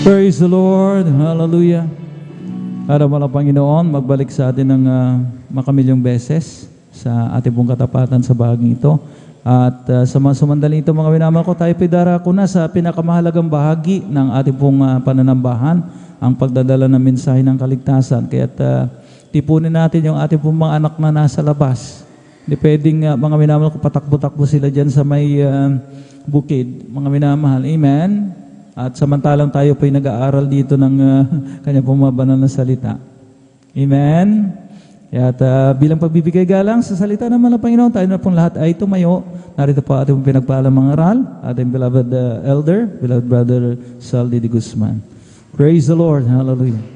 Praise the Lord. Hallelujah. Araw ng Panginoon, magbalik sa atin ng makamilyong beses sa ating pong katapatan sa bahaging ito. At sa mga sumandali ito, mga minamahal ko, tayo pidarako na sa pinakamahalagang bahagi ng ating pong pananambahan, ang pagdadala ng mensahe ng kaligtasan. Kaya tipunin natin yung ating pong mga anak na nasa labas. Hindi pwedeng mga minamahal ko, patakbo-takbo sila dyan sa may bukid. Mga minamahal, amen. At samantalang tayo po'y nag-aaral dito ng kanya pong mabanal na salita. Amen? At bilang pagbibigay galang sa salita naman ng Panginoon, tayo na pong lahat ay tumayo. Narito po ating pinagpaalang mga aral, ating beloved elder, beloved brother Saldi de Guzman. Praise the Lord. Hallelujah.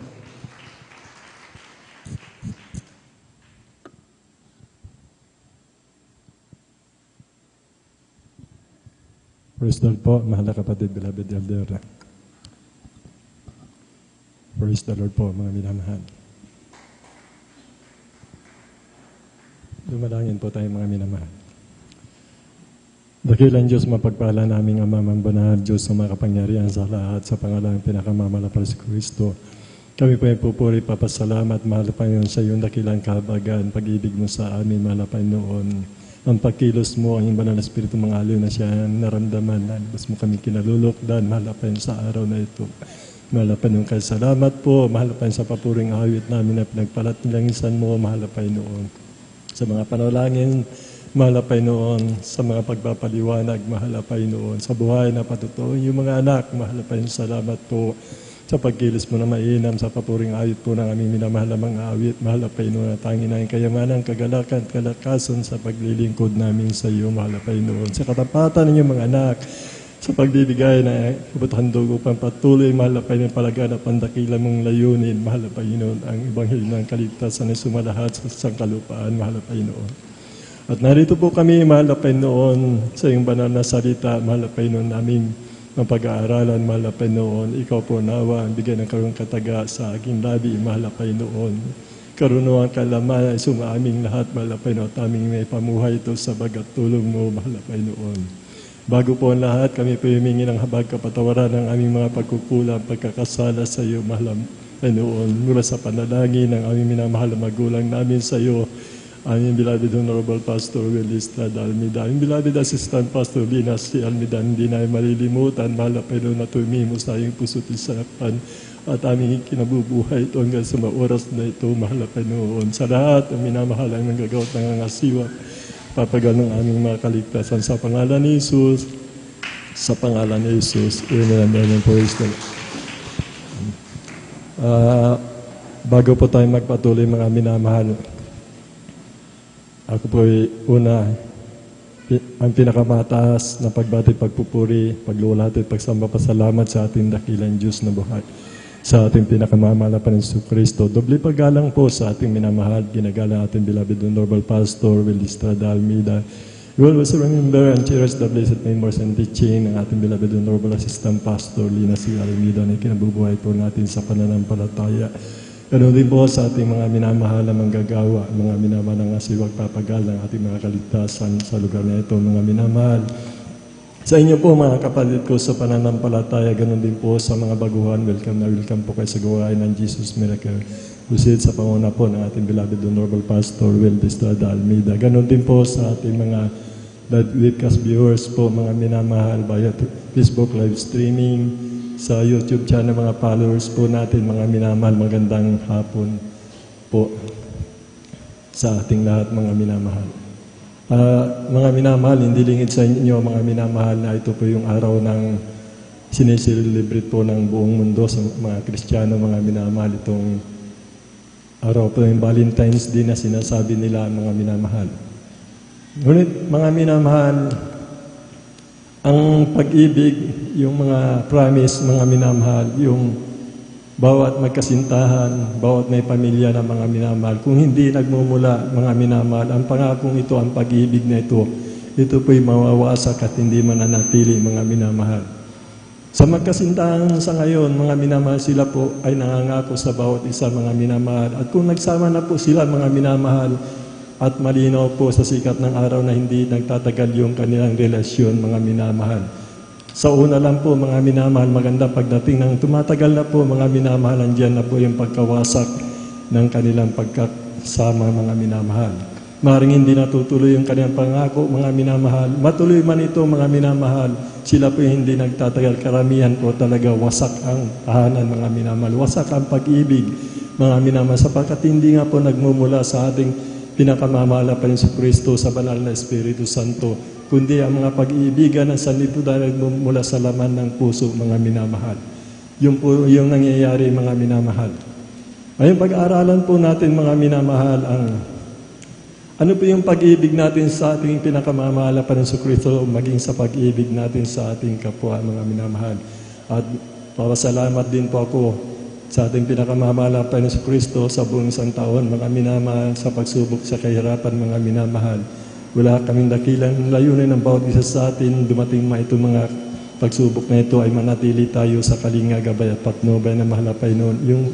Praise the Lord po, mahal na kapatid, beloved elder. Praise the Lord po, mga minamahal. Dumalangin po tayo, mga minamahal. Dakilang Diyos, mapagpala naming Ama, Banal Diyos na makapangyarihan sa lahat, sa pangalan ng pinakamalapal si Kristo. Kami po ay pupuri, papasalamat, mahal pa yun sa iyong dakilang kahabagan, pag-ibig mo sa amin, mahal pa noon. Ang pagkilos mo, ang iyong banal na Espiritu, mga aliw na siya naramdaman. Nalabas mo kami kinalulukdan, mahalapan sa araw na ito. Mahalapan yung kay salamat po, mahalapan sa papuring awit namin na pinagpalat nilangisan mo, mahalapan noon. Sa mga panalangin, mahalapan noon. Sa mga pagpapaliwanag, mahalapan noon. Sa buhay na patutuo, yung mga anak, mahalapan salamat po. Sa pagkilos mo na mainam, sa papuring awit po ng aming minamahal na mga awit, mahalapay noon at tangin na kayamanan, kagalakan, kalakasan sa paglilingkod namin sa iyo, mahalapay noon. Sa katapatan ng iyong mga anak, sa pagbibigay na kabuthandog upang patuloy, mahalapay ng palaganap ang dakilang mong layunin, mahalapay noon ang Ebanghelyo ng kaligtasan na sumalahat sa sangkalupaan, mahalapay noon. At narito po kami, mahalapay noon sa iyong banal na salita, mahalapay noon naming ang pag-aaralan, mahalapay noon. Ikaw po nawa, ang bigay ng karunong kataga sa aking labi, mahalapay noon. Karunungan kalaman ay sumaaming lahat, mahalapay noon. Taming may pamuhay ito sa bagat tulong mo, mahalapay noon. Bago po ang lahat, kami po humingi ng habag kapatawaran ng aming mga pagkukulang, pagkakasala sa iyo, mahalapay noon. Mula sa panalangin ng aming minamahal na magulang namin sa iyo, aming beloved Honorable Pastor Will Estrada Almida, aming beloved Assistant Pastor Lina C. Almida, hindi na malilimutan, mahalapay noon na tumimo sa iyong puso't isapan at aming kinabubuhay ito hanggang sa oras na ito, mahalapay noon. Sa lahat, ang minamahal ang nanggagawat ng angasiwa, papagal ng aming mga kaligtasan sa pangalan ni Jesus, sa pangalan ni Jesus. Amen. Praise the Lord. Bago po tayo magpatuloy, mga minamahal, ako po ay una, ang pinakamataas na pagbati, pagpupuri, paglulati, pagsamba, pasalamat sa ating dakilang Diyos na buhay. Sa ating pinakamamahal na Panginoon Kristo. Doble paggalang po sa ating minamahal, ginagalang ating beloved Honorable Pastor Will Estrada Almida. We always remember and cherish the blessed memories and teaching ng ating beloved Honorable Assistant Pastor Lina C. Almida na kinabubuhay po natin sa pananampalataya. Ganun din po sa ating mga minamahal na manggagawa, mga minamahal na siwag papagal ng ating mga kaligtasan sa lugar na ito, mga minamahal. Sa inyo po mga kapatid ko sa pananampalataya, ganun din po sa mga baguhan, welcome po kayo sa gawain ng Jesus Miracle Crusade sa panguna po ng ating beloved Honorable Pastor Will Estrada Almida. Ganun din po sa ating mga webcast viewers po, mga minamahal, via Facebook live streaming, sa YouTube channel, mga followers po natin, mga minamahal, magandang hapon po sa ating lahat, mga minamahal. Mga minamahal, hindi lingid sa inyo, mga minamahal, na ito po yung araw ng sineselebrate po ng buong mundo sa mga Kristiyano, mga minamahal. Itong araw po yung Valentine's Day na sinasabi nila, mga minamahal. Ngunit, mga minamahal, ang pag-ibig, yung mga promise, mga minamahal, yung bawat magkasintahan, bawat may pamilya na mga minamahal, kung hindi nagmumula, mga minamahal, ang pangakong ito, ang pag-ibig na ito po'y mawawasak at hindi mananatili, mga minamahal. Sa magkasintahan sa ngayon, mga minamahal, sila po ay nangangako sa bawat isa, mga minamahal. At kung nagsama na po sila, mga minamahal, at malinaw po sa sikat ng araw na hindi nagtatagal yung kanilang relasyon, mga minamahal. Sa una lang po mga minamahal, maganda pagdating ng tumatagal na po mga minamahal, andyan na po yung pagkawasak ng kanilang pagkasama mga minamahal. Maring hindi natutuloy yung kanilang pangako mga minamahal. Matuloy man ito mga minamahal, sila po hindi nagtatagal. Karamihan po talaga wasak ang tahanan mga minamahal. Wasak ang pag-ibig mga minamahal sapagkat hindi nga po nagmumula sa ating pinakamamahal pa rin si Kristo sa banal na Espiritu Santo, kundi ang mga pag-iibigan ng sanlibutan nagmumula sa laman ng puso mga minamahal. Yun po yung nangyayari mga minamahal. Ngayon pag-aaralan po natin mga minamahal ang ano po yung pag-ibig natin sa ating pinakamamahal pa rin si Kristo maging sa pag-ibig natin sa ating kapwa mga minamahal. At pasalamat din po ako sa ating pinakamamahal pa rin si Kristo sa buong isang taon mga minamahal sa pagsubok sa kahirapan mga minamahal. Wala kaming dakilang layunin ng bawat isa sa atin dumating itong mga pagsubok na ito ay manatili tayo sa kalinga, gabay at patnubay na mahal na Panginoon. Yung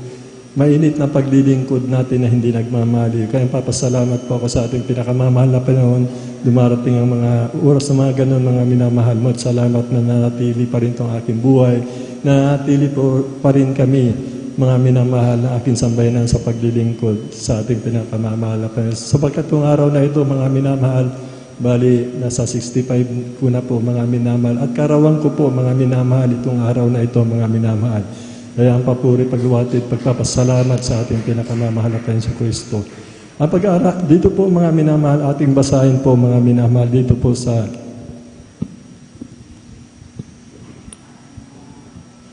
mainit na paglilingkod natin na hindi nagmamali. Kaya papasalamat po ako sa ating pinakamamahal na Panginoon. Dumarating ang mga oras na mga ganun, mga minamahal mo. At salamat na nanatili pa rin itong aking buhay. Nanatili po pa rin kami, mga minamahal na aking sambayanan sa paglilingkod sa ating pinakamamahal na Panginoon. Sapagkat itong araw na ito, mga minamahal, bali, nasa 65 ko na po, mga minamahal. At karawang ko po, mga minamahal, itong araw na ito, mga minamahal. Kaya ang papuri, pagluwati, pagpapasalamat sa ating pinakamamahal na Panginoon sa Kristo. Ang pag-aaral, dito po mga minamahal, ating basahin po mga minamahal, dito po sa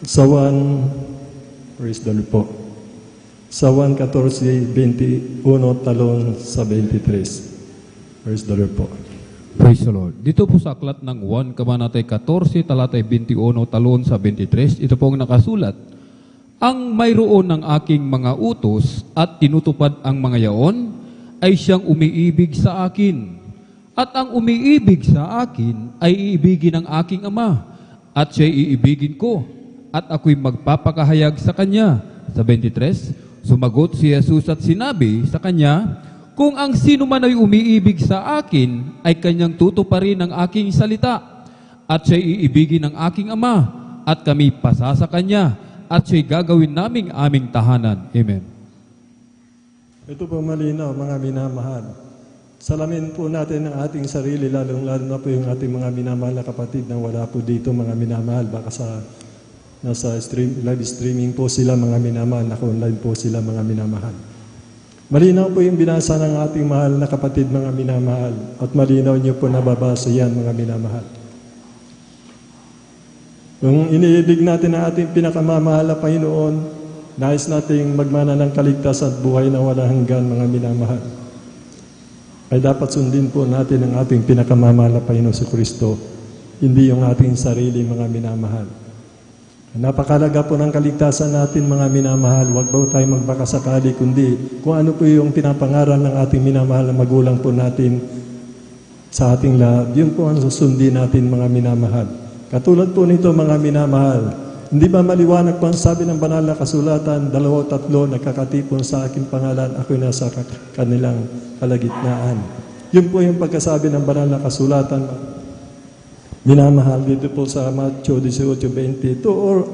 1, praise the Lord po, sa 1:14-21 talon sa 23. Praise the Lord po. Praise the Lord. Dito po sa aklat ng 1 Kabanatay 14, talatay 21 talon sa 23, ito pong nakasulat, ang mayroon ng aking mga utos at tinutupad ang mga yaon ay siyang umiibig sa akin. At ang umiibig sa akin ay iibigin ng aking Ama at siya'y iibigin ko at ako'y magpapakahayag sa kanya. Sa 23, sumagot si Jesus at sinabi sa kanya, kung ang sino man ay umiibig sa akin ay kanyang tutuparin ang aking salita at siya'y iibigin ng aking Ama at kami pasa sa kanya at siya'y gagawin naming aming tahanan. Amen. Ito po malinaw, mga minamahal. Salamin po natin ang ating sarili, lalong-lalo na po yung ating mga minamahal na kapatid na wala po dito, mga minamahal. Baka nasa live streaming po sila, mga minamahal. Naka-online po sila, mga minamahal. Malinaw po yung binasa ng ating mahal na kapatid, mga minamahal. At malinaw niyo po nababasa yan, mga minamahal. Kung iniibig natin ang ating pinakamamahal na Panginoon, nais nating magmana ng kaligtasan at buhay na walang hanggan, mga minamahal. Ay dapat sundin po natin ang ating pinakamamahal na Panginoon si Kristo, hindi yung ating sarili, mga minamahal. Napakalaga po ng kaligtasan natin, mga minamahal. Huwag ba tayo magbakasakali, kundi kung ano po yung pinapangaral ng ating minamahal na magulang po natin sa ating lahat. Yun po ang susundin natin, mga minamahal. Katulad po nito, mga minamahal, hindi ba maliwanag po ang sabi ng banal na kasulatan, 2-3 nagkakatipon sa aking pangalan, ako'y nasa kanilang kalagitnaan. Yun po yung pagkasabi ng banal na kasulatan. Minamahal dito po sa Matthew 18:20, two or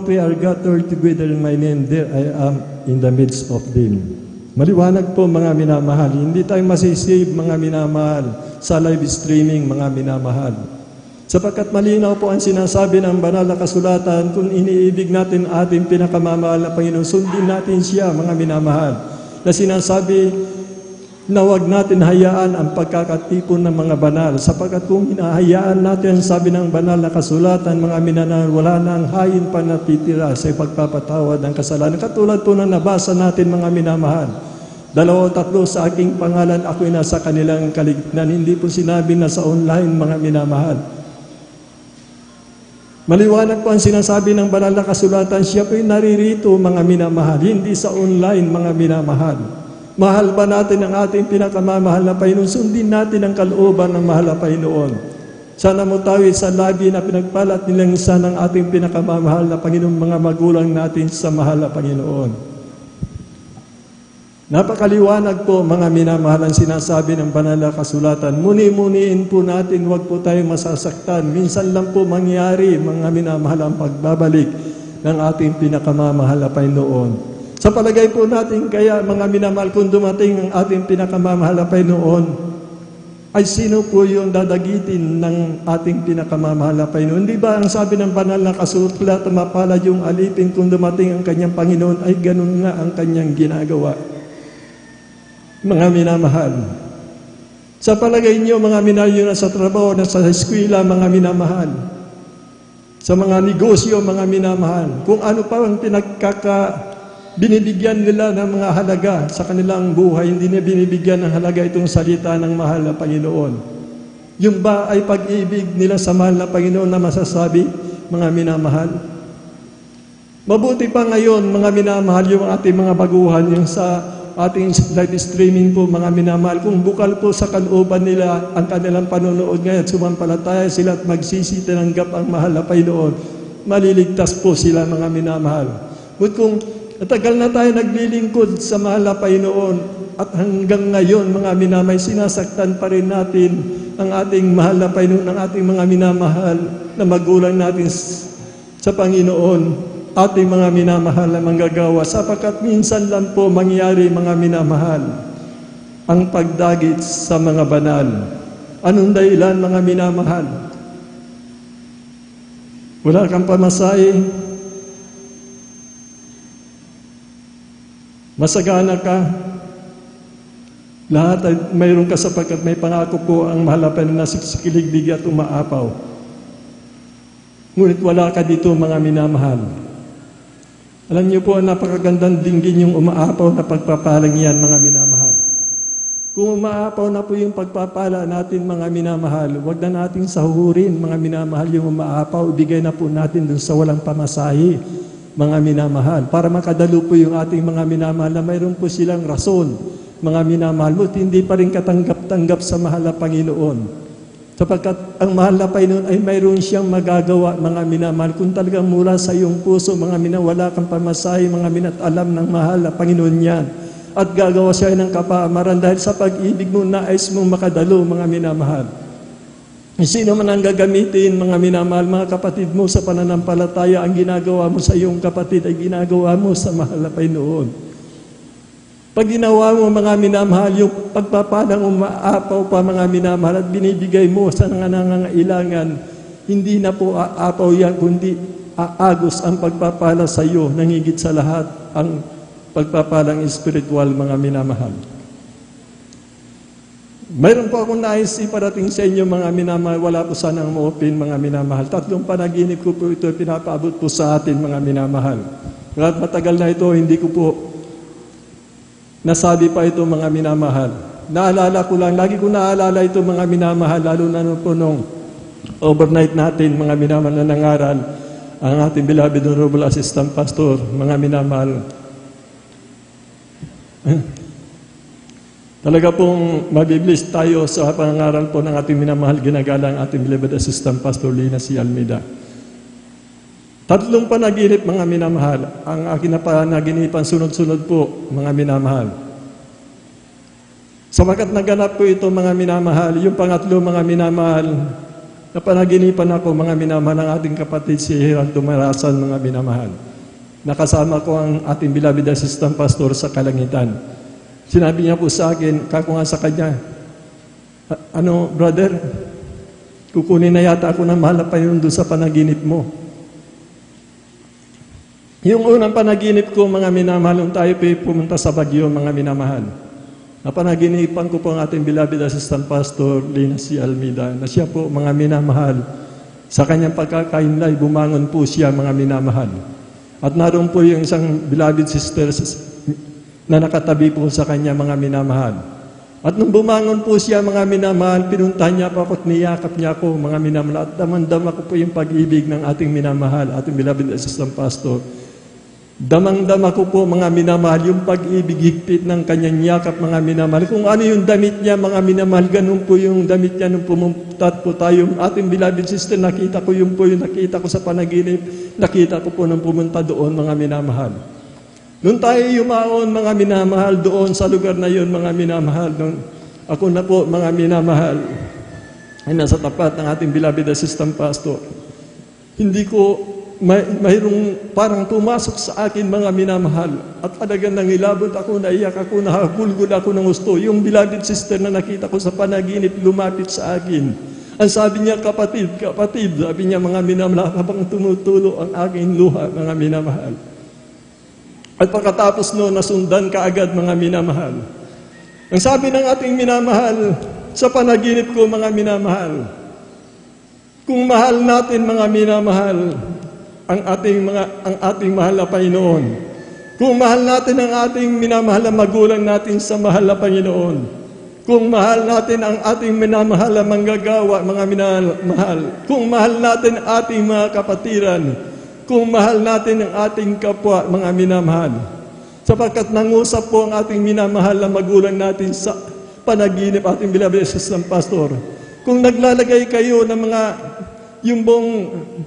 three are gathered together in my name, there I am in the midst of them. Maliwanag po, mga minamahal, hindi tayo masisave, mga minamahal, sa live streaming, mga minamahal. Sapagkat malinaw po ang sinasabi ng banal na kasulatan, kung iniibig natin ating pinakamamahal na Panginoon, sundin natin siya, mga minamahal. Na sinasabi na huwag natin hayaan ang pagkakatipon ng mga banal. Sapagkat kung hinahayaan natin ang sabi ng banal na kasulatan, mga minamahal, wala na ang hayin pa natitira sa pagpapatawad ng kasalanan. Katulad po na nabasa natin, mga minamahal. 2-3 sa aking pangalan, ako'y nasa kanilang kaligitnaan. Hindi po sinabi na sa online, mga minamahal. Maliwanag po ang sinasabi ng banal na kasulatan, siya po'y naririto, mga minamahal, hindi sa online, mga minamahal. Mahal ba natin ang ating pinakamamahal na Panginoon? Sundin natin ang kalooban ng mahal na Panginoon. Sana mo tayo sa labi na pinagpalat nilang isa ng ating pinakamamahal na Panginoon, mga magulang natin sa mahal na Panginoon. Napakaliwanag po mga minamahal ang sinasabi ng banal na kasulatan. Muni-muniin po natin, huwag po tayo masasaktan. Minsan lang po mangyari mga minamahal ang pagbabalik ng ating pinakamamahal na Panginoon. Sa palagay po natin kaya mga minamahal, kung dumating ang ating pinakamamahal na Panginoon, ay sino po yung dadagitin ng ating pinakamamahal na Panginoon? Di ba ang sabi ng banal na kasulatan, mapalad yung alipin kung dumating ang kanyang Panginoon, ay ganun nga ang kanyang ginagawa. Mga minamahal, sa palagay niyo mga minamahal na sa trabaho, na sa eskwela, mga minamahal, sa mga negosyo, mga minamahal, kung ano pa ang binibigyan nila ng mga halaga sa kanilang buhay, hindi na binibigyan ng halaga itong salita ng mahal na Panginoon. Yung ba ay pag-ibig nila sa mahal na Panginoon na masasabi, mga minamahal? Mabuti pa ngayon, mga minamahal, yung ating mga baguhan, yung sa ating live streaming po, mga minamahal, kung bukal po sa kalooban nila ang kanilang panonood ngayon, sumampalataya sila at magsisitanggap ang mahal na Panginoon, maliligtas po sila, mga minamahal. But kung matagal na tayo naglilingkod sa mahal na Panginoon at hanggang ngayon, mga minamahal, sinasaktan pa rin natin ang ating mahal na Panginoon, ang ating mga minamahal na magulang natin sa Panginoon, ating mga minamahal na manggagawa, sapagkat minsan lang po mangyari, mga minamahal, ang pagdagit sa mga banal. Anong dahilan, mga minamahal? Wala kang pamasahe, masagana ka, lahat ay mayroon ka sapagkat may pangako po ang mahal na Panginoon na sikilig at umaapaw. Ngunit wala ka dito, mga minamahal. Alam niyo po, napakagandang dinggin yung umaapaw na pagpapalang yan, mga minamahal. Kung umaapaw na po yung pagpapala natin, mga minamahal, huwag na natin sahurin, mga minamahal, yung umaapaw, ibigay na po natin dun sa walang pamasahe, mga minamahal, para makadalo po yung ating mga minamahal na mayroon po silang rason, mga minamahal, mo hindi pa rin katanggap-tanggap sa mahal na Panginoon. Sapagkat ang mahal na Panginoon ay mayroon siyang magagawa, mga minamahal. Kung talagang mula sa iyong puso, mga minamahal, wala kang pamasahe, mga minat, alam ng mahal na Panginoon yan. At gagawa siya ng kapamaran dahil sa pag-ibig mo, nais mong makadalo, mga minamahal. Sino man ang gagamitin, mga minamahal, mga kapatid mo sa pananampalataya, ang ginagawa mo sa iyong kapatid ay ginagawa mo sa mahal na Panginoon. Pag ginawa mo, mga minamahal, yung pagpapalang umaapaw pa, mga minamahal, at binibigay mo sa nangangailangan, hindi na po aapaw yan, kundi aagos ang pagpapala sa iyo, nangigit sa lahat ang pagpapalang espiritual, mga minamahal. Mayroon po akong nais iparating sa inyo, mga minamahal, wala po sanang ma-open, mga minamahal. 3 panaginip ko po ito, pinapaabot po sa atin, mga minamahal. At matagal na ito, hindi ko po nasabi pa ito, mga minamahal. Naalala ko lang, lagi ko naalala ito, mga minamahal, lalo na po nung overnight natin, mga minamahal, na nangaral ang ating beloved Honorable Assistant Pastor, mga minamahal. Talaga pong mabibless tayo sa pangangaral po ng ating minamahal, ginagalang ating beloved Assistant Pastor Lina C. Almeida. 3 panaginip, mga minamahal, ang akin na panaginipan, sunod-sunod po, mga minamahal. Samakat naganap po ito, mga minamahal, yung pangatlo, mga minamahal, na panaginipan ako, mga minamahal, ang ating kapatid si Hiran Tumarasan, mga minamahal. Nakasama ko ang ating beloved Assistant Pastor sa Kalangitan. Sinabi niya po sa akin, kako nga sa kanya, ano, brother, kukunin na yata ako ng mahal na Panginoon doon sa panaginip mo. Yung unang panaginip ko, mga minamahal, nung tayo pumunta sa Baguio, mga minamahal, napanaginipan ko po ang ating beloved Assistant Pastor Lina C. Almeida, na siya po, mga minamahal, sa kanyang pagkakainlay, bumangon po siya, mga minamahal. At naroon po yung isang beloved sister na nakatabi po sa kanya, mga minamahal. At nung bumangon po siya, mga minamahal, pinuntahan niya po ako at niyakap niya ako, mga minamahal. At damang-dama ko po yung pag-ibig ng ating minamahal, ating beloved Assistant Pastor. Damang-dama ko po, mga minamahal, yung pag-ibig higpit ng kanyang yakap, mga minamahal. Kung ano yung damit niya, mga minamahal, ganun po yung damit niya nung pumuntat po tayo. Ating beloved sister, nakita ko yung nakita ko sa panaginip, nakita ko po nung pumunta doon, mga minamahal. Noon tayo yumaon, mga minamahal, doon sa lugar na yun, mga minamahal, nung ako na po, mga minamahal, ay nasa tapat ng ating beloved assistant pastor. Hindi ko mayroong parang pumasok sa akin, mga minamahal, at talagang nangilabot ako, naiyak ako, nahagulgul ako ng gusto. Yung beloved sister na nakita ko sa panaginip, lumapit sa akin. Ang sabi niya, kapatid, sabi niya, mga minamahal, habang tumutulo ang aking luha, mga minamahal. At pagkatapos noon, nasundan kaagad, mga minamahal. Ang sabi ng ating minamahal, sa panaginip ko, mga minamahal, kung mahal natin, mga minamahal, ang ating mahal na Panginoon, kung mahal natin ang ating minamahal na magulang natin sa mahal na Panginoon, kung mahal natin ang ating minamahal na manggagawa, mga minamahal, kung mahal natin ang ating mga kapatiran, kung mahal natin ang ating kapwa, mga minamahal, sapagkat nangusap po ang ating minamahal na magulang natin sa panaginip, ating beloved assistant pastor. Kung naglalagay kayo ng mga yung buong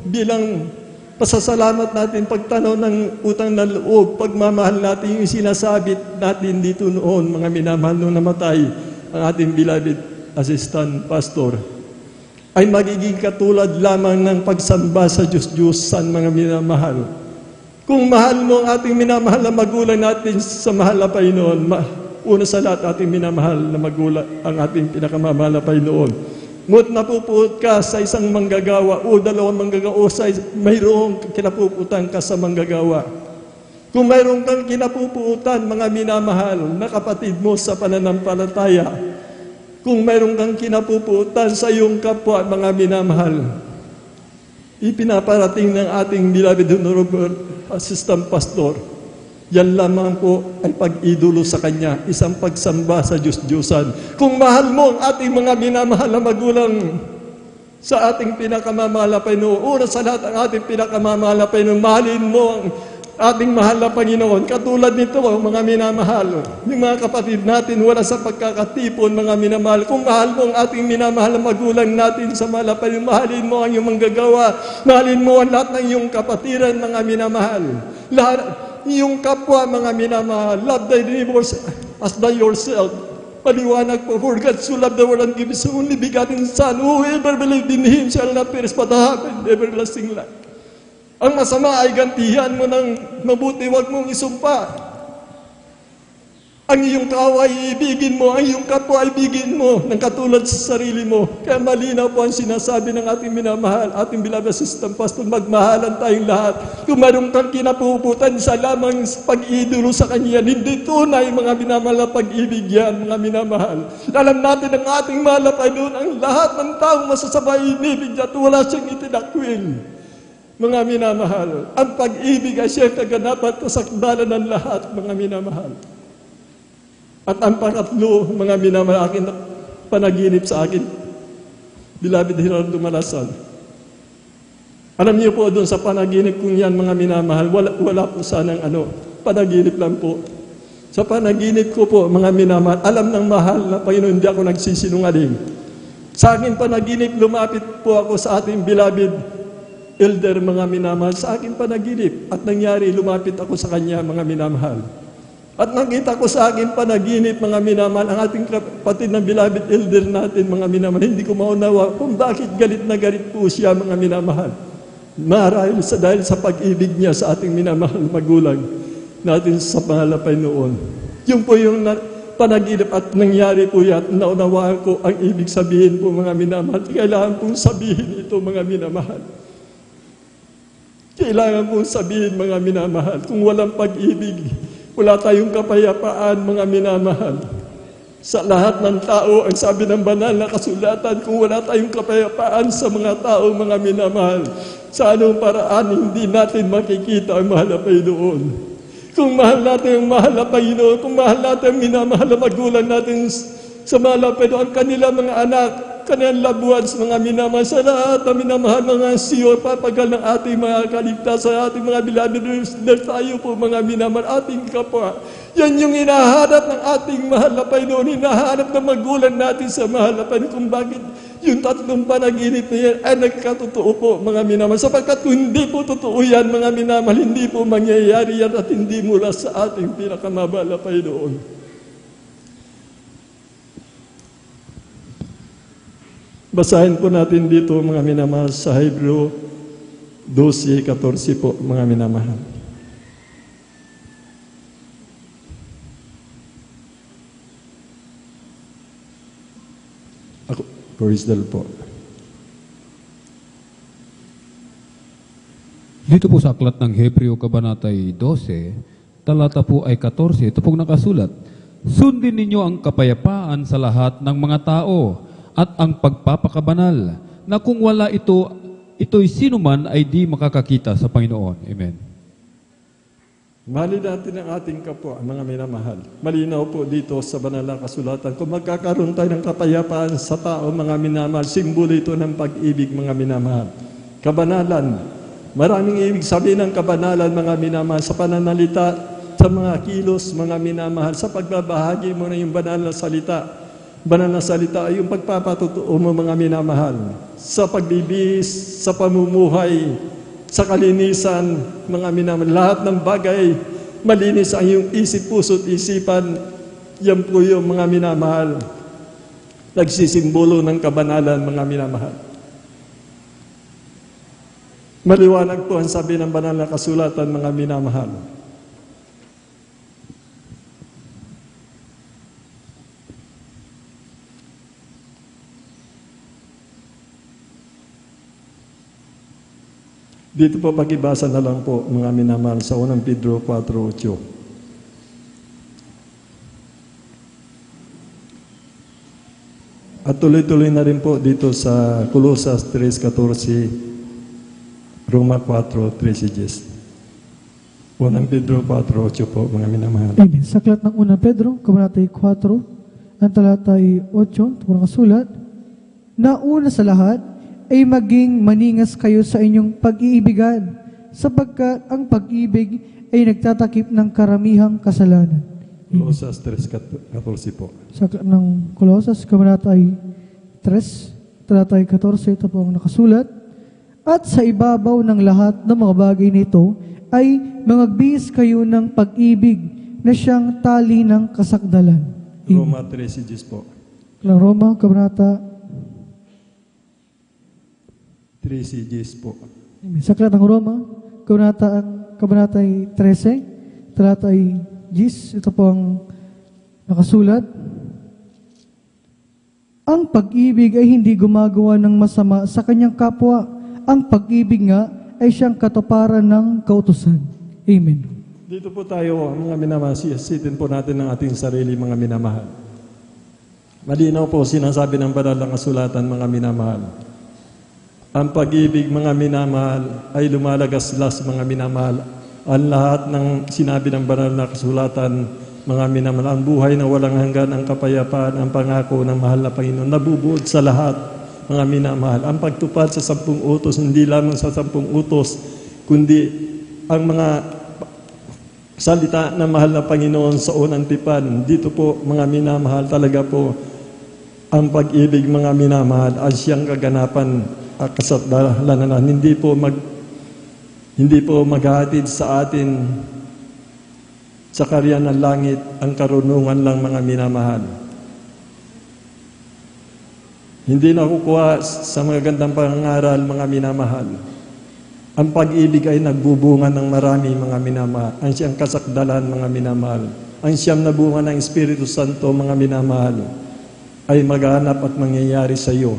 bilang pasasalamat natin, pagtanaw ng utang na loob, pagmamahal natin, yung sinasabit natin dito noon, mga minamahal, nung namatay ang ating beloved assistant pastor, ay magiging katulad lamang ng pagsamba sa Diyos-Diyosan, mga minamahal. Kung mahal mo ang ating minamahal na magulang natin sa mahal na Panginoon, una sa lahat, ating minamahal na magulang, ang ating pinakamamahal na Panginoon. Ngunit napupuot ka sa isang manggagawa o dalawang manggagawa o sa mayroong kinapuputan ka sa manggagawa. Kung mayroong kang kinapuputan, mga minamahal, na kapatid mo sa pananampalataya, kung mayroong kang kinapuputan sa iyong kapwa, mga minamahal, ipinaparating ng ating beloved honorable assistant pastor, yan lamang po ay pag-idolo sa Kanya, isang pagsamba sa Diyos-Diyosan. Kung mahal mo ang ating mga minamahal na magulang sa ating pinakamamahal na Panginoon, una sa lahat ang ating pinakamamahal na Panginoon, mahalin mo ang ating mahal na Panginoon. Katulad nito, mga minamahal, yung mga kapatid natin, wala sa pagkakatipon, mga minamahal. Kung mahal mo ang ating minamahal na magulang natin sa mahal na Panginoon, mahalin mo ang iyong manggagawa, mahalin mo ang lahat ng iyong kapatiran, mga minamahal. Lahat, iyong kapwa, mga minamahal, love thy neighbors as thy yourself. Paliwanag po, for God so loved the world and gave His only begotten Son, whoever believed in Him shall not perish but have everlasting life. Ang masama ay gantihan mo ng mabuti, huwag mong isumpa. Ang iyong kawa ay ibigin mo, ang iyong kapwa ay ibigin mo ng katulad sa sarili mo. Kaya malinaw po ang sinasabi ng ating minamahal, ating beloved assistant pastor, magmahalan tayong lahat. Kung mayroong kang kinapuputan sa lamang pag-idolo sa Kanya, hindi tunay, mga minamahal, na pag-ibig yan, mga minamahal. Alam natin ang ating mahal na Panginoon, ang lahat ng taong masasabay inibig niya at wala siyang itinakwil. Mga minamahal, ang pag-ibig ay siyang kaganapan at kasakdalan ng lahat, mga minamahal. At ang pangatlo, mga minamahal, akin na panaginip sa akin, beloved Gerardo Malasan. Alam niyo po, doon sa panaginip kong yan, mga minamahal, wala po sanang panaginip lang po. Sa panaginip ko po, mga minamahal, alam ng mahal na Panginoon, hindi ako nagsisinungaling. Sa akin panaginip, lumapit po ako sa ating beloved elder, mga minamahal, sa akin panaginip. At nangyari, lumapit ako sa kanya, mga minamahal. At nakita ko sa akin panaginip, mga minamahal, ang ating kapatid ng beloved elder natin, mga minamahal, hindi ko maunawa kung bakit galit na galit po siya, mga minamahal. Marahil dahil sa pag-ibig niya sa ating minamahal magulang natin sa mahal na Panginoon. Yun po yung panaginip at nangyari po yan. Naunawaan ko ang ibig sabihin po, mga minamahal. Kailangan pong sabihin ito, mga minamahal. Kailangan pong sabihin, mga minamahal, kung walang pag-ibig, wala tayong kapayapaan, mga minamahal. Sa lahat ng tao, ang sabi ng banal na kasulatan, kung wala tayong kapayapaan sa mga tao, mga minamahal, sa anong paraan hindi natin makikita ang mahal na Panginoon. Kung mahal natin ang mahal na Panginoon, kung mahal natin ang minamahal na magulang natin sa mahal na Panginoon, ang kanilang mga anak, kanilang labuan sa mga minamahal, sa lahat ng minamahal, mga siyo, papagal ng ating mga kaligtasan, ating mga beloved listeners, tayo po, mga minamahal, ating kapwa. Yan yung hinahanap ng ating mahal na Panginoon, hinahanap ng magulang natin sa mahal na Panginoon, kung bakit yung tatlong panaginip na yan ay nagkatotoo po, mga minamahal. Sapagkat kung hindi po totoo yan, mga minamahal, hindi po mangyayari yan at hindi mula sa ating pinakamabal na Panginoon. Basahin po natin dito, mga minamahal, sa Hebreo 12:14 po, mga minamahal. Praise po. Dito po sa aklat ng Hebreo Kabanatay 12, talata po ay 14, ito pong nakasulat, sundin ninyo ang kapayapaan sa lahat ng mga tao at ang pagpapakabanal, na kung wala ito'y sinuman ay di makakakita sa Panginoon. Amen. Mahalin natin ang ating kapwa, mga minamahal. Malinaw po dito sa banal na kasulatan. Kung magkakaroon tayo ng kapayapaan sa tao, mga minamahal, simbolo ito ng pag-ibig, mga minamahal. Kabanalan. Maraming ibig sabihin ng kabanalan, mga minamahal, sa pananalita, sa mga kilos, mga minamahal, sa pagbabahagi mo na yung banal na salita. Banal na salita ay yung pagpapatotoo mo, mga minamahal. Sa pagbibis, sa pamumuhay, sa kalinisan, mga minamahal, lahat ng bagay, malinis ang iyong isip, puso at isipan. Yan po yung mga minamahal. Nagsisimbolo ng kabanalan, mga minamahal. Maliwanag po ang sabi ng banal na kasulatan, mga minamahal. Dito po pakibasa na lang po, mga minamahal, sa 1 Pedro 4:8. At tuloy-tuloy na rin po dito sa Colosas 3:14, Roma 4:13. 1 Pedro 4:8 po, mga minamahal. Amen. Sa aklat ng 1 Pedro, Kabanatay 4, ang talata ay 8, ito po nakasulat, na una sa lahat, ay maging maningas kayo sa inyong pag-iibigan, sapagkat ang pag-ibig ay nagtatakip ng karamihang kasalanan. Colosas 3:14 po. Sa aklat ng Colosas, Kabanatay 3, talata ay 14, ito po ang nakasulat, at sa ibabaw ng lahat ng mga bagay nito ay mangagbihis kayo ng pag-ibig na siyang tali ng kasakdalan. Roma 3:10 po. Ng Roma, Kabanata 3:10 po. sa aklat ng Roma, Kabanatay 13, talata ay 10, ito po ang nakasulat. Ang pag-ibig ay hindi gumagawa ng masama sa kanyang kapwa. Ang pag-ibig nga ay siyang katuparan ng kautusan. Amen. Dito po tayo, mga minamahal, sisitin po natin ang ating sarili, mga minamahal. Malinaw po sinasabi ng banal na kasulatan, mga minamahal. Ang pag-ibig, mga minamahal, ay lumalagaslas, mga minamahal. Ang lahat ng sinabi ng banal na kasulatan, mga minamahal, ang buhay na walang hanggan, ang kapayapaan, ang pangako ng mahal na Panginoon, nabubuod sa lahat, mga minamahal. Ang pagtupad sa 10 utos, hindi lamang sa 10 utos, kundi ang mga salita ng mahal na Panginoon sa unang tipan. Dito po, mga minamahal, talaga po, ang pag-ibig, mga minamahal, ay siyang kaganapan at kasalanan. Hindi po maghahatid sa atin sa karya ng langit ang karunungan lang, mga minamahal. Hindi nakukuha sa mga gandang pangangaral, mga minamahal. Ang pag-ibig ay nagbubunga ng marami, mga minamahal. Ang siyang kasakdalan, mga minamahal. Ang siyang nabunga ng Espiritu Santo, mga minamahal, ay maghanap at mangyayari sa iyo.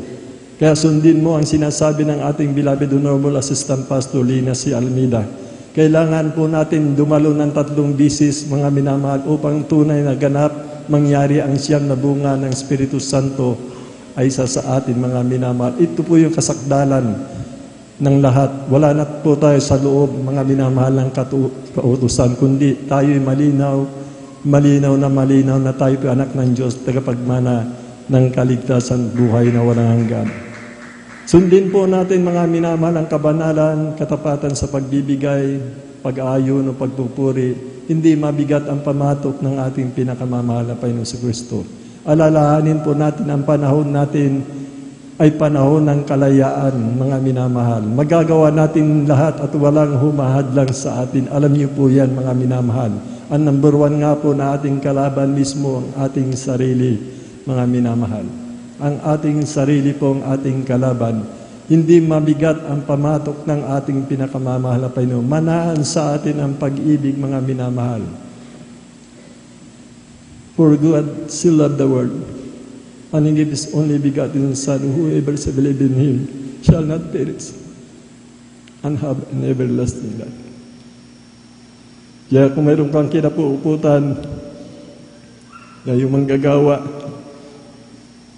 Kaya sundin mo ang sinasabi ng ating beloved Honorable Assistant Pastor Lina C. Almeida. Kailangan po natin dumalo ng 3 bisis, mga minamahal, upang tunay na ganap mangyari ang siyang nabunga ng Espiritu Santo ay isa sa atin, mga minamahal. Ito po yung kasakdalan ng lahat. Wala na po tayo sa loob, mga minamahal, ng kautusan, kundi tayo'y malinaw na tayo po anak ng Diyos, tagapagmana ng kaligtasan, buhay na walang hanggan. Sundin po natin, mga minamahal, ang kabanalan, katapatan sa pagbibigay, pag-aayon o pagpupuri. Hindi mabigat ang pamatok ng ating pinakamamahal na Panginoon Kristo. Alalahanin po natin ang panahon natin ay panahon ng kalayaan, mga minamahal. Magagawa natin lahat at walang humahadlang sa atin. Alam niyo po yan, mga minamahal. Ang number one nga po na ating kalaban mismo ang ating sarili, mga minamahal. Ang ating sarili po ang ating kalaban. Hindi mabigat ang pamatok ng ating pinakamamahal na Panginoon. Manaan sa atin ang pag-ibig, mga minamahal. For God so loved the world, and He gave His only begotten Son, whoever shall believe in Him shall not perish, and have an everlasting life. Kaya kung mayroon kang kinapuuputan na yung manggagawa,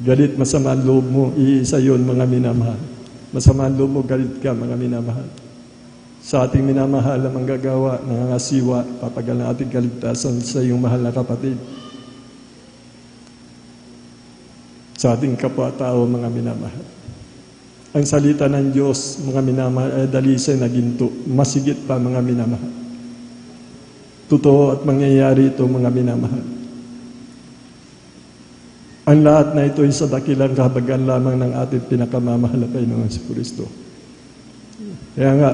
galit, masama ang loob mo, iisa yun, mga minamahal. Masama ang loob mo, galit ka, mga minamahal. Sa ating minamahal na manggagawa, nangangasiwa, papagal na ating kaligtasan sa iyong mahal na kapatid. Sa ating kapwa-tao, mga minamahal. Ang salita ng Diyos, mga minamahal, ay dalisay na ginto. Masigit pa, mga minamahal. Totoo at mangyayari ito, mga minamahal. Ang lahat na ito ay sa dakilang kahabagan lamang ng ating pinakamamahal na Panginoon si Kristo. Kaya nga,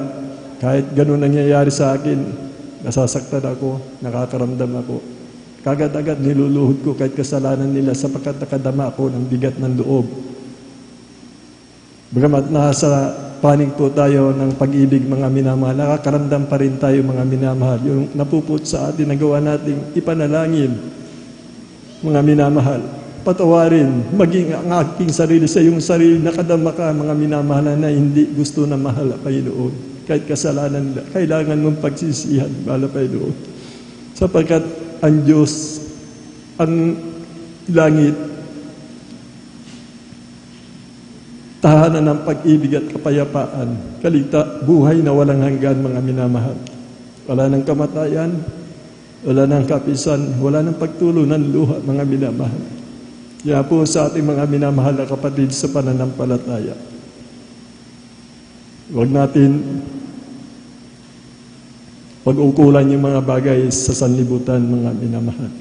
kahit ganun nangyayari sa akin, nasasaktan ako, nakakaramdam ako. Kagad-agad niluluhod ko kahit kasalanan nila sapagkat nakadama ako ng bigat ng loob. Bagamat nasa panig po tayo ng pag-ibig, mga minamahal, nakakaramdam pa rin tayo, mga minamahal. Yung napuput sa atin, nagawa nating ipanalangin, mga minamahal. Patawarin, maging ang aking sarili sa iyong sarili, nakadama ka, mga minamahal, na hindi gusto na mahal ang Panginoon. Kahit kasalanan nila, kailangan mong pagsisihan, mahal ang Panginoon. Sapagkat ang Diyos, ang langit, tahanan ng pag-ibig at kapayapaan, buhay na walang hanggan, mga minamahal. Wala ng kamatayan, wala ng kapisan, wala ng pagtulo ng luha, mga minamahal. Kaya po sa ating mga minamahal na kapatid sa pananampalataya, huwag natin pag-ukulan yung mga bagay sa sanlibutan, mga minamahal.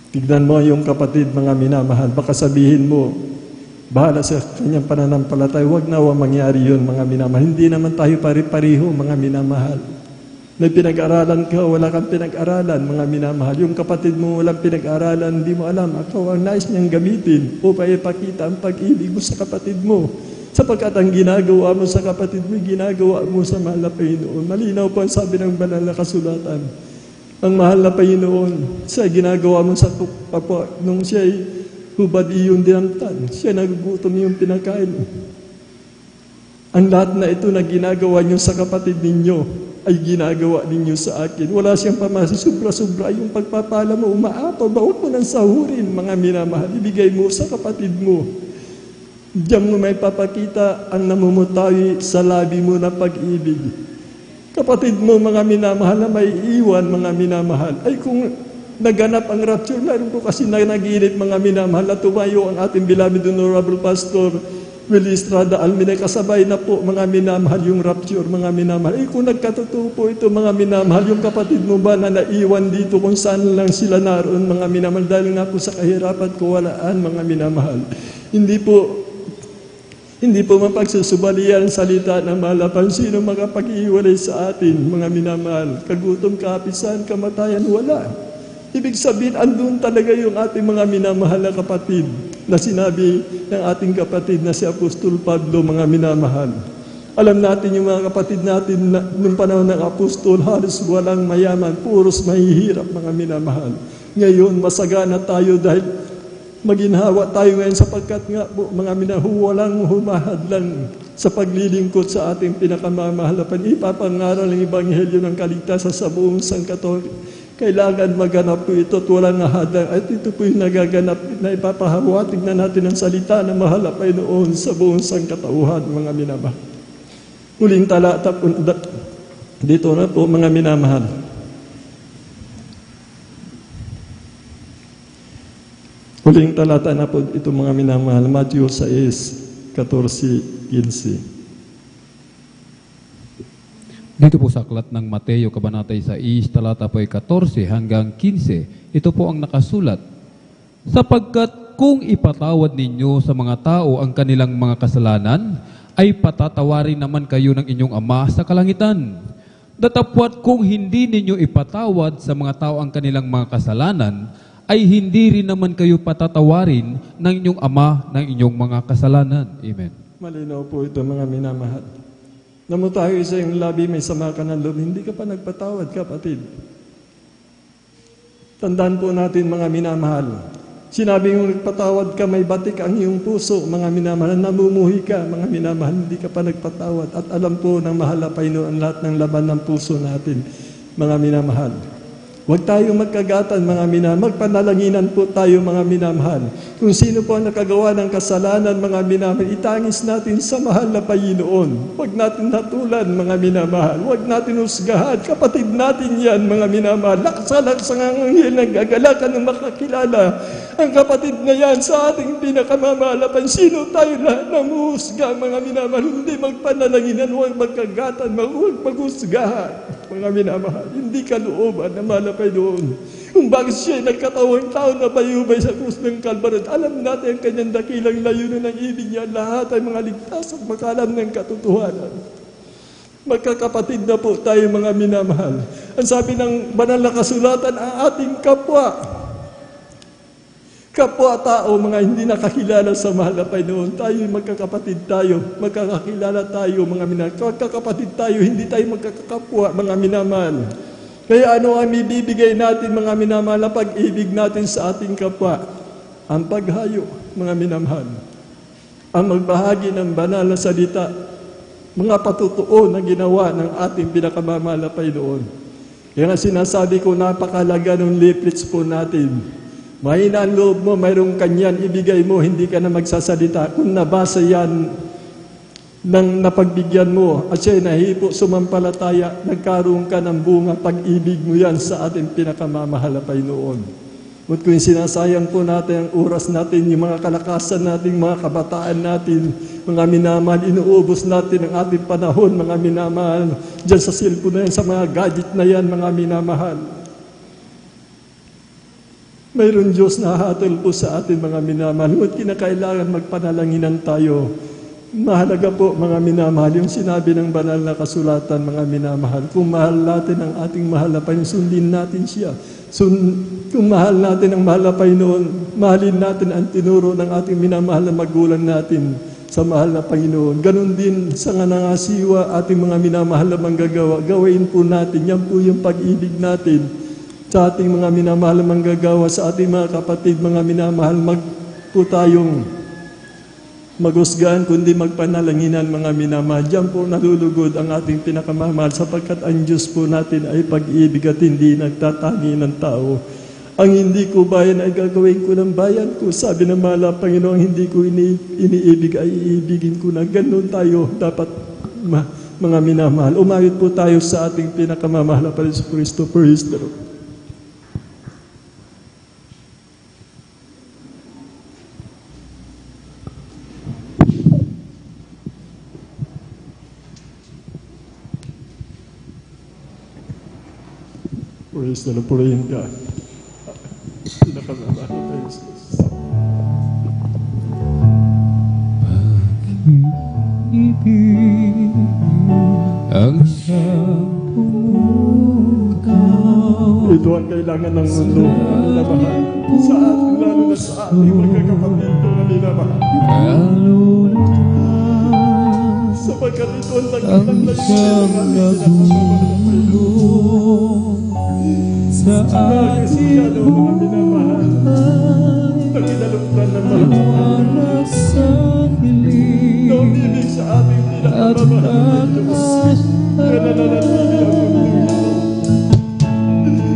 Tignan mo yung kapatid, mga minamahal, baka sabihin mo, bahala sa kanyang pananampalataya, huwag na mangyari yun, mga minamahal. Hindi naman tayo pari-pariho, mga minamahal. May pinag-aralan ka, wala kang pinag-aralan, mga minamahal. Yung kapatid mo walang pinag-aralan, hindi mo alam, ako ang nais niyang gamitin upang ipakita ang pag-ibig mo sa kapatid mo. Sapagkat ang ginagawa mo sa kapatid mo, ginagawa mo sa mahal na Panginoon. Malinaw po ang sabi ng banal na kasulatan. Ang mahal na Panginoon, siya ginagawa mo sa kapwa, nung siya'y hubad iyong dinamtan, siya nagugutom yung pinakain mo. Ang lahat na ito na ginagawa niyo sa kapatid ninyo, ay ginagawa ninyo sa akin. Wala siyang pamasa, sobra-sobra yung pagpapala mo, umaapaw, huwag mo nang sahurin, mga minamahal, ibigay mo sa kapatid mo. Diyan mo may papakita ang namumutawi sa labi mo na pag-ibig. Kapatid mo, mga minamahal, na may iwan, mga minamahal, ay kung naganap ang rapture, meron ko kasi nag-iinit, mga minamahal, na tumayo ang ating beloved Honorable Pastor Willie Estrada Almina, kasabay na po, mga minamahal, yung rapture, mga minamahal. Kung nagkatotoo po ito, mga minamahal, yung kapatid mo ba na naiwan dito kung saan lang sila naroon, mga minamahal, dahil nga po sa kahirapan, kawalaan, mga minamahal. Hindi po mapagsusubalian ang salita ng malapan. Sino makapag-iwalay sa atin, mga minamahal? Kagutom, kapisan, kamatayan, wala. Ibig sabihin, andun talaga yung ating mga minamahal na kapatid na sinabi ng ating kapatid na si Apostol Pablo, mga minamahal. Alam natin yung mga kapatid natin na nung panahon ng Apostol, halos walang mayaman, puros mahihirap, mga minamahal. Ngayon, masagana tayo dahil maginhawa tayo ngayon sapagkat nga po, mga minamahal, walang humahadlang sa paglilingkod sa ating pinakamamahal na ipapangaral ng Ebanghelyo ng kaligtasan sa buong sangkatauhan. Kailangan maganap po ito at walang hadlang. At ito po yung nagaganap na ipapahawatig na natin ang salita na mahal na Panginoon sa buong sangkatauhan, mga minamahal. Huling talata po, dito na po, mga minamahal. Huling talata na po ito, mga minamahal. Matthew 6, 14, 15. Dito po sa aklat ng Mateo, Kabanatay 6, talata po ay 14 hanggang 15. Ito po ang nakasulat. Sapagkat kung ipatawad ninyo sa mga tao ang kanilang mga kasalanan, ay patatawarin naman kayo ng inyong Ama sa kalangitan. Datapwat kung hindi ninyo ipatawad sa mga tao ang kanilang mga kasalanan, ay hindi rin naman kayo patatawarin ng inyong Ama ng inyong mga kasalanan. Amen. Malinaw po ito, mga minamahal. Namo tayo sa iyong labi, may sama ka ng loob, hindi ka pa nagpatawad, kapatid. Tandaan po natin, mga minamahal. Sinabi yung nagpatawad ka, may batik ang iyong puso, mga minamahal. Namumuhi ka, mga minamahal, hindi ka pa nagpatawad. At alam po ng mahal na Panginoon lahat ng laban ng puso natin, mga minamahal. Huwag tayo magkagatan, mga minamahal. Magpanalanginan po tayo, mga minamahal. Kung sino po ang nakagawa ng kasalanan, mga minamahal, itangis natin sa mahal na Panginoon. Huwag natin hatulan, mga minamahal. Huwag natin husgahan. Kapatid natin yan, mga minamahal. Laksa-laksa ang anghel, nagagalakan ng makakilala. Ang kapatid na yan sa ating pinakamamahalapan. Sino tayo lahat na muhusga, mga minamahal? Hindi magpanalanginan, huwag magkagatan, huwag maghusgahan. Mga minamahal, hindi kalooban na malapay doon. Kung bakit siya nagkatawang tao na bayubay sa krus ng Kalbaryo, alam natin ang kanyang dakilang layunin ng ibig niya. Lahat ay mga ligtas at makalam ng katotohanan. Magkakapatid na po tayo, mga minamahal. Ang sabi ng banal na kasulatan, ang ating kapwa-tao, mga hindi nakakilala sa mahal na Panginoon. Tayo magkakapatid tayo, magkakakilala tayo, mga minamahal. Magkakapatid tayo, hindi tayo magkakapwa, mga minamahal. Kaya ano ang ibibigay natin, mga minamahal, na pag-ibig natin sa ating kapwa? Ang paghayo, mga minamahal. Ang magbahagi ng banal na salita, mga patutuo na ginawa ng ating pinakamamahal na Panginoon. Kaya nga sinasabi ko, napakalaga ng leaflets po natin. Mahina ang loob mo, mayroong kanyan, ibigay mo, hindi ka na magsasalita. Kung nabasa yan ng napagbigyan mo, at siya'y nahipo, sumampalataya, nagkaroon ka ng bunga, pag-ibig mo yan sa ating pinakamamahal na Panginoon. At kung sinasayang po natin ang oras natin, yung mga kalakasan natin, mga kabataan natin, mga minamahal, inuubos natin ang ating panahon, mga minamahal, dyan sa cellphone na yan, sa mga gadget na yan, mga minamahal. Mayroon Diyos na hatol po sa atin, mga minamahal. Ngunit kinakailangan magpanalanginan tayo. Mahalaga po, mga minamahal, yung sinabi ng banal na kasulatan, mga minamahal. Kung mahal natin ang ating mahal na Panginoon, sundin natin siya. Kung mahal natin ang mahal na Panginoon, mahalin natin ang tinuro ng ating minamahal na magulang natin sa mahal na Panginoon. Ganon din sa nangasiwa ating mga minamahal na manggagawa. Gawin po natin, yan po yung pag-ibig natin sa ating mga minamahal na manggagawa, sa ating mga kapatid, mga minamahal, po tayong maghusgahan, kundi magpanalanginan, mga minamahal. Diyan po nalulugod ang ating pinakamamahal, sapagkat ang Diyos po natin ay pag-ibig at hindi nagtatangi ng tao. Ang hindi ko bayan ay gagawin ko ng bayan ko. Sabi ng mahal na Panginoon, hindi ko iniibig ay iibigin ko na. Ganon tayo dapat, mga minamahal. Umawit po tayo sa ating pinakamamahal na Panginoon Kristo. Praise the Lord. Praise the Lord, purihin ka. Pinakamamahal na Jesus. Pag-ibig ang siyang pumukaw. Ito ang kailangan ng mundo, mga minamahal. Sa atin, lalo na sa ating magkakapatid, mga minamahal. Sapagkat ito ang dakilang layunin ng ating sa ating buhay. Pagkinaluktan ng liwanag sa dilim na umibig sa ating at pinakamamahal na Diyos. Kaya nananatili ang mundo.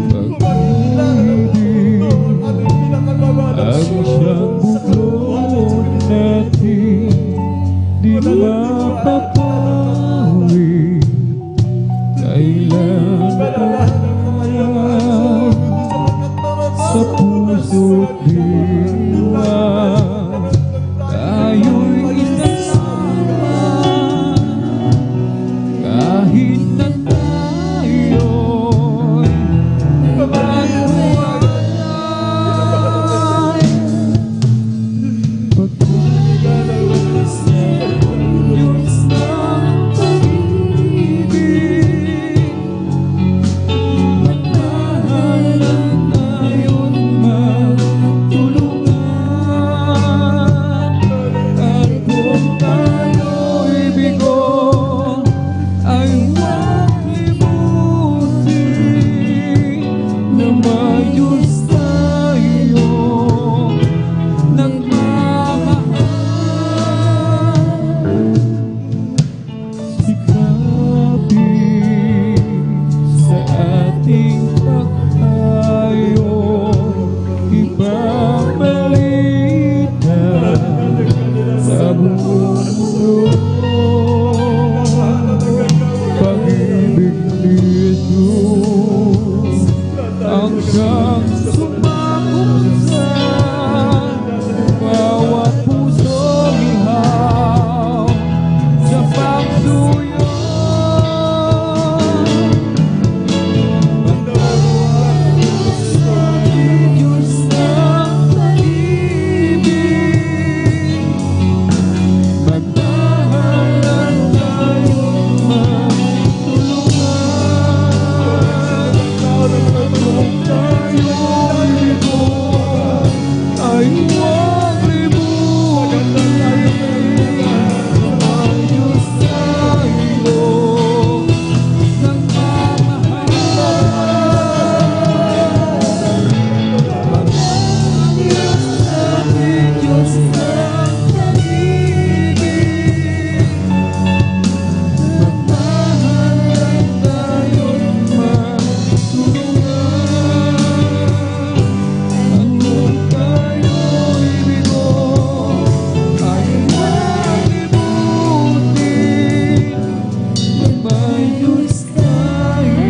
Kung makikilala ng mundo ang ating pinakamamahal na ang Diyos siyang sa katotohanan sa Kristo. natin di mapapawi kailan sa puso't diwa tayo'y isasama kahit na Diyos tayo nagmamahal. Sikapin sa ating pagtayo, ipabalita sa buong mundo. Pag-ibig ni Jesus hanggang sumakop sa bawat pusong ihaw sa pagsuyo. Diyos ng pag-ibig, magmahalan tayong magtulungan. Kung tayo'y ito ay huwag limutin, ang Diyos tayo nagmamahal. Diyos ng pag-ibig, magmahalan tayong magtulungan. At kung tayo'y bigo ay huwag limutin, may Diyos tayo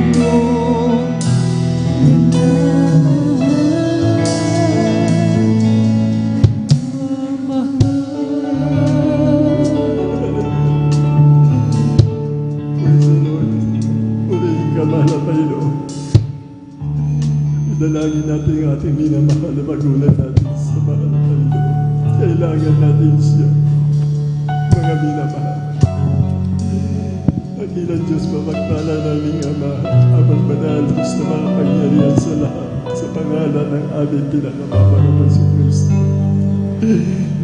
Purihin ka, mahal na Panginoon. Idalangin natin ang ating minamahal na magulang natin sa mahal na Panginoon. Kailangan natin siya, mga minamahal. Dakilang Diyos, mapagpala naming Ama, amang banal, Diyos na makapangyarihan sa lahat, sa pangalan ng aming pinakamamahal na Kristo.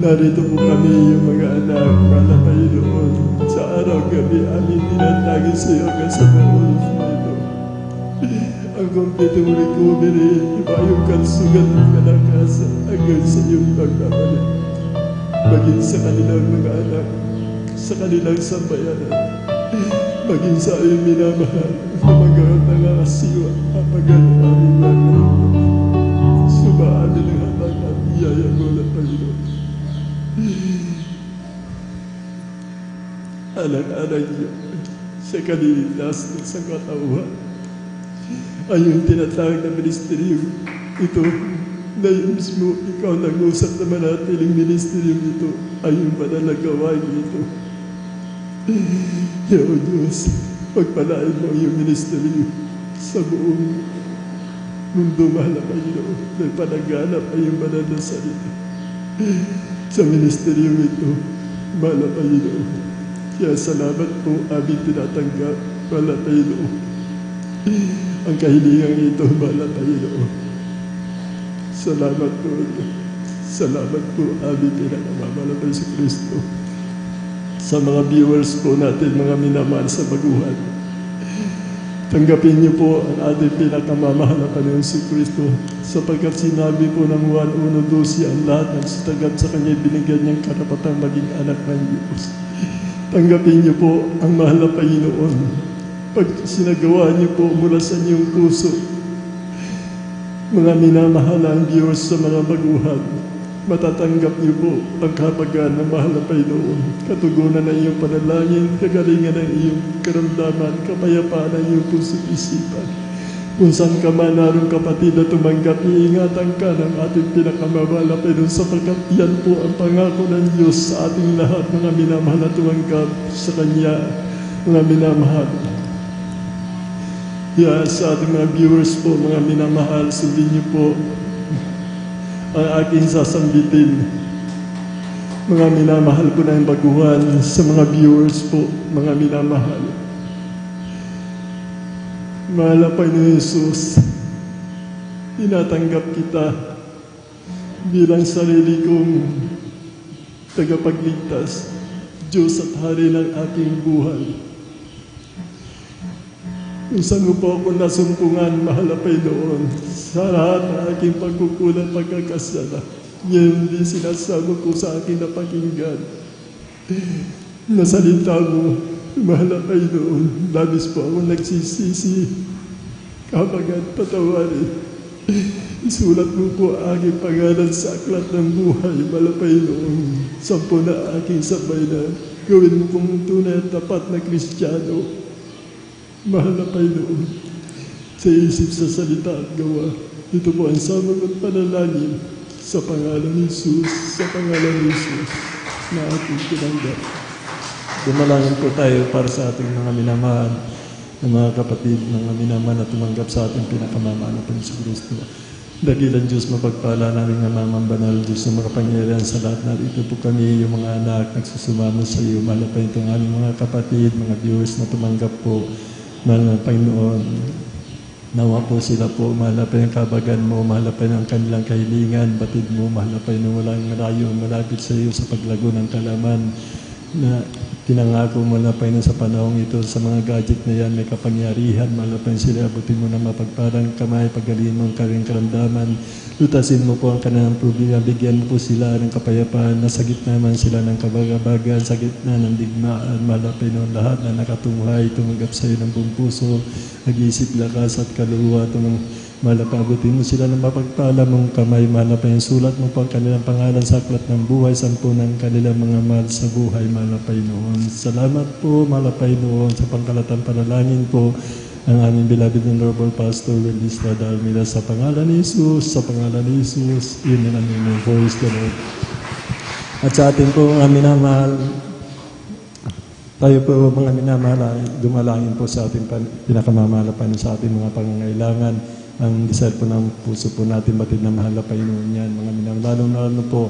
Narito po kami, yung mga anak, mahal na Panginoon. Sa araw-gabi, aming tinatagin sa iyo hanggang sa buong mundo. Ang kumpitong recovery, iba yung kalsugan ng kalakasan hanggang sa iyong pagbabalik. Maging sa kanilang mga anak, sa kanilang sambayanan, maging sa iyong minamahal, kumagawa ng nakasiwa, apagan ng aming mga sumaan ng hatang at iyaya mo na Panginoon. Anak-anak niyo sa kaniligtas ng sangkatauhan ay yung tinatawag na ministeryo ito na yung mismo ikaw nag-usap na manatiling ministeryo ito ay yung panalagawain ito. O Diyos, pagpalain mo yung ministeryo sa buong mundo, mahal na Panginoon, na panaganap ay yung banal na salita sa ministeryo ito, mahal na Panginoon. Kaya salamat po aming tinatanggap, mahal na Panginoon, ang kahilingan ito, mahal na Panginoon. Salamat po, salamat po aming pinakamamahal na si Kristo. Sa mga viewers po natin, mga minamahal sa baguhan, tanggapin niyo po ang ating pinakamamahal na Panginoon si Kristo, sapagkat sinabi po ng Juan 1:12, ang lahat ng sitagat sa Kanya binigyan niyang karapatang maging anak ng Diyos. Tanggapin niyo po ang mahal na Panginoon. Pag sinagawa niyo po mula sa inyong puso, mga minamahalang viewers sa mga baguhan, matatanggap niyo po ang kapagaan ng mahal na Panginoon, katugunan ng iyong panalangin, kagalingan ng iyong karamdaman, kapayapaan ng iyong puso't isipan. Kung saan ka man narong kapatid na tumanggap, iingatan ka ng ating pinakamamahal na Panginoon, sapagkat yan po ang pangako ng Diyos sa ating lahat, mga minamahal na tumanggap sa Kanya, mga minamahal. Kaya sa ating mga viewers po, mga minamahal, sundin niyo po ang aking sasambitin. Mga minamahal ko na yung baguhan sa mga viewers po, mga minamahal. Mahal na Panginoon Jesus, tinatanggap kita bilang sarili kong tagapagligtas, Diyos at Hari ng aking buhay. Kung saan mo po ako nasumpungan, mahal na Panginoon, sa lahat ng aking pagkukulang, pagkakasala. Ngayon din sinasama ko sa aking napakinggan. Nasalita mo, mahal na Panginoon, labis po ako nagsisisi. Kapagat patawarin. Isulat mo po aking pangalan sa aklat ng buhay, mahal na Panginoon. Sampo na aking sabay na gawin mo kong tunay at tapat na Kristiyano. Mahal na Panginoon, sa isip, sa salita at gawa, ito po ang samang at panalangin sa pangalan ni Jesus, sa pangalan ni Jesus na ating tinanggap. Dumalangin po tayo para sa ating mga minamahal, ng mga kapatid, mga minamahal na tumanggap sa ating pinakamamahal na Panginoon Kristo. Dakilang Diyos, mapagpala namin ng mamang banal, Diyos na makapangyarihan sa lahat na ito po kami, yung mga anak, nagsusumamo sa iyo, mahal na Panginoon, aming mga kapatid, mga viewers na tumanggap po, mahal na Panginoon, nawa po sila po, mahal na Panginoon, kabagan mo, mahal na Panginoon, ang kanilang kahilingan, batid mo, mahal na Panginoon, walang malayo, malapit sa iyo sa paglago ng kalaman na tinangako mo na Panginoon sa panahong ito, sa mga gadget na yan, may kapangyarihan, mahal na Panginoon, sila abutin mo ng mapagparang kamay, paggalin mo ang kanilang karamdaman, lutasin mo po ang kanilang problema, bigyan mo po sila ng kapayapaan, nasa gitna man sila ng kabagabagan, sa gitna ng digmaan, mahal na Panginoon, lahat na nakatunghay, tumanggap sa iyo ng buong puso, nag-iisip, lakas at kaluluwa, mahal na paabutin mo sila ng mapagpala mong kamay, mahal na Panginoon, sulat mo po ang kanilang pangalan sa aklat ng buhay, sampu ng kanilang mga mahal sa buhay, mahal na Panginoon. Salamat po, mahal na Panginoon, sa pangkalatang panalangin po, ang aming beloved and honorable Pastor Wendy Estrada Almida, sa pangalan ni Jesus, sa pangalan ni Jesus, yun ang aming voice, the Lord. At sa atin po, mga minamahal, tayo po mga minamahal, dumalangin po sa ating pinakamamahal sa ating mga pangangailangan. Ang desire po ng puso po natin, batid na mahal na Panginoon yan, mga minamahal. Lalo po,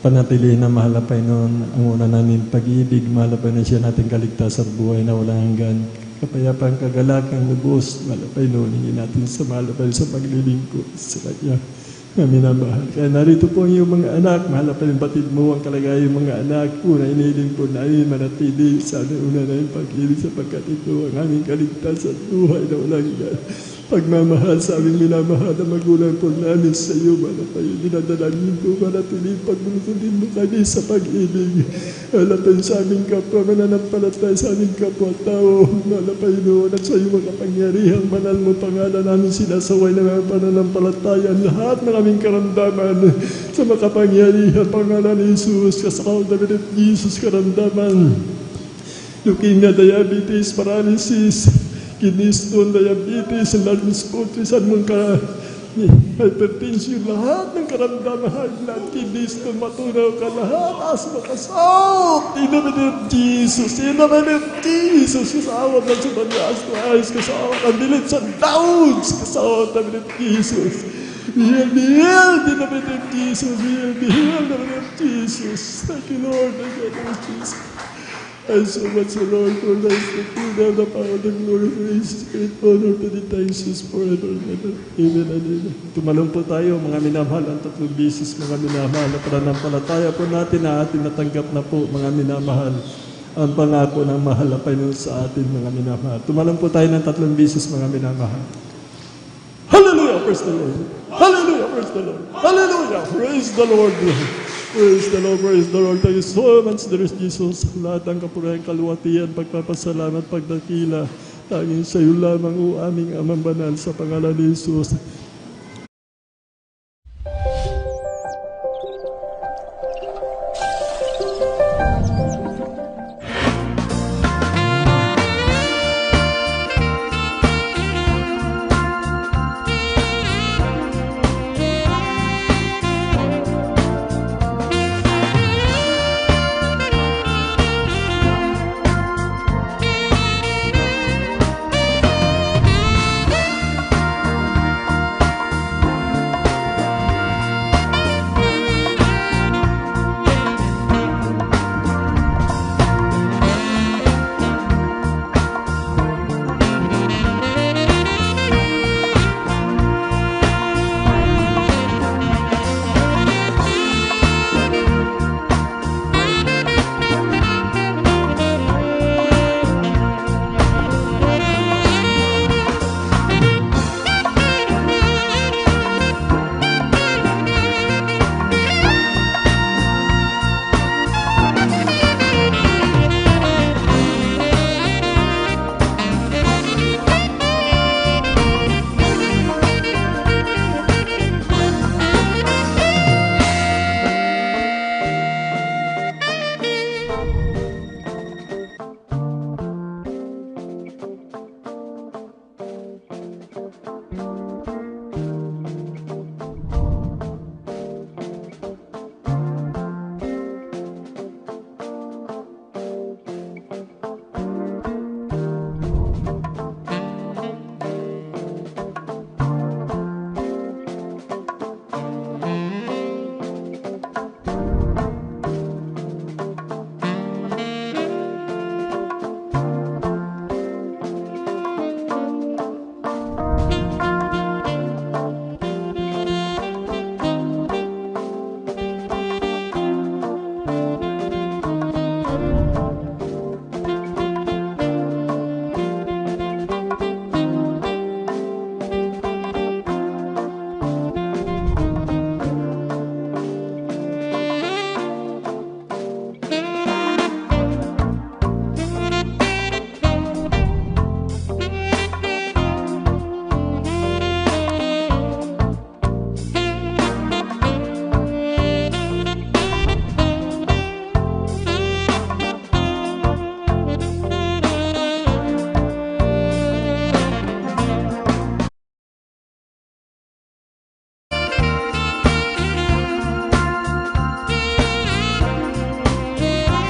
panatilihin na mahal na Panginoon, ang una namin pag-ibig, mahal na Panginoon, siya natin kaligtas sa buhay na walang hanggan. Kapayapang kagalakang lubos, mahal na Panginoon, hingin natin sa mahal na Panginoon sa paglilingkod sa Kanya. Mga minamahal. Kaya narito po ang iyong mga anak, mahal na Panginoon, batid mo ang kalagayang mga anak po na iniling po namin manatili sa una na yung pag-ibig sapagkat ito ang aming kaligtas at buhay na walang hanggan. Pagmamahal sa aming minamahal na magulang po namin sa iyo, mahal na Panginoon, dinadalangin po manatili, pagbulutundin mo kami sa pag-ibig. Mahal na Panginoon, sa aming kapwa, mananampalataya sa aming kapwa-tao, mahal na Panginoon, at sa iyo mga kapangyarihang banal mo pangalan namin sinasaway na mga pananampalataya, lahat ng aming karamdaman sa makapangyarihan pangalan ni Jesus, kasakaw na binit Jesus karamdaman. Leukemia, diabetes, paralysis, kidney stone, diabetes, lungs putris, mong hypertension, lahat ng karamdaman, high blood, kidney stone, matunaw ka, lahat, asma, kasawat, in the name of Jesus, in the name of Jesus, kasawat lang sa banyaas to ayos, kasawat ang dilit sa downs, kasawat ang name of Jesus, be healed, in the name of Jesus, be healed, in the name of Jesus. Thank you, Lord, thank you, Lord Jesus. I so much, Lord, for life, the kingdom, the power, the glory, praise, great honor to the times, forever and ever. Amen and amen. Tumalong po tayo, mga minamahal, ang 3 bisis, mga minamahal, na pananampalataya po natin na atin natanggap na po, mga minamahal, ang pangako ng mahal na Panginoon sa atin, mga minamahal. Tumalong po tayo ng 3 bisis, mga minamahal. Hallelujah, praise the Lord. Hallelujah, praise the Lord. Hallelujah, praise the Lord. Praise the Lord, praise the Lord. Thank you so much, there is Jesus. Lahat ng kapurihan, kaluwatian, pagpapasalamat, pagdakila, tanging sa iyo lamang, o aming Amang Banal, sa pangalan ni Jesus.